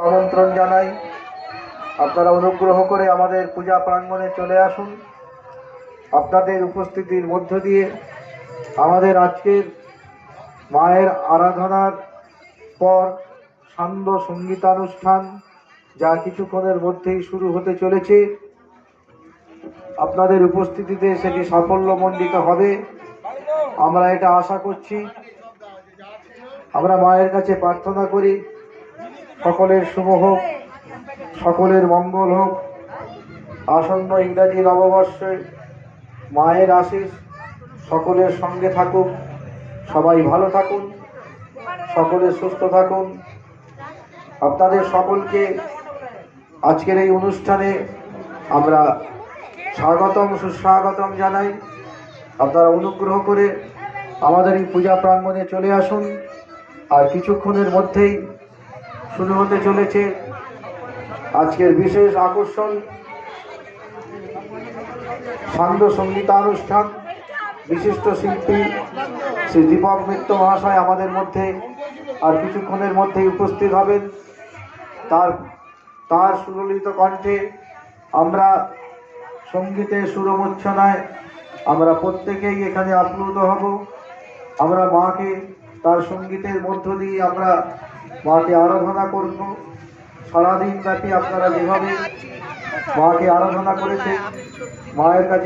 আমন্ত্রণ জানাই, আপনারা অনুগ্রহ করে আমাদের পূজা প্রাঙ্গণে চলে আসুন। আপনাদের উপস্থিতির মধ্য দিয়ে আমাদের আজকের মায়ের আরাধনার পর সান্ধ্য সঙ্গীতানুষ্ঠান যা কিছুক্ষণের মধ্যেই শুরু হতে চলেছে, আপনাদের উপস্থিতিতে সেটি সাফল্যমণ্ডিত হবে আমরা এটা আশা করছি। আমরা মায়ের কাছে প্রার্থনা করি সকলের শুভ হোক, সকলের মঙ্গল হোক। আসন্ন ইংরাজি নববর্ষে মায়ের আশীষ সকলের সঙ্গে থাকুক। সবাই ভালো থাকুন, সকলে সুস্থ থাকুন। আপনাদের সকলকে আজকের এই অনুষ্ঠানে আমরা স্বাগতম সুস্বাগতম জানাই। আপনারা অনুগ্রহ করে আমাদের এই পূজা প্রাঙ্গণে চলে আসুন। আর কিছুক্ষণের মধ্যেই শুরু হতে চলেছে আজকের বিশেষ আকর্ষণ সান্ধ্য সঙ্গীতানুষ্ঠান। বিশিষ্ট শিল্পী শ্রী দীপক মিত্র মহাশয় আমাদের মধ্যে আর কিছুক্ষণের মধ্যেই উপস্থিত হবেন। তার সুললিত কণ্ঠে আমরা সঙ্গীতের সুরমূর্ছনায় আমরা প্রত্যেকেই এখানে আপ্লুত হব। আমরা মাকে তার সঙ্গীতের মধ্য দিয়ে আমরা মাকে আরাধনা করব। সারাদিন ব্যাপী আপনারা যেভাবে মাকে আরাধনা করেছেন, মায়ের কাছে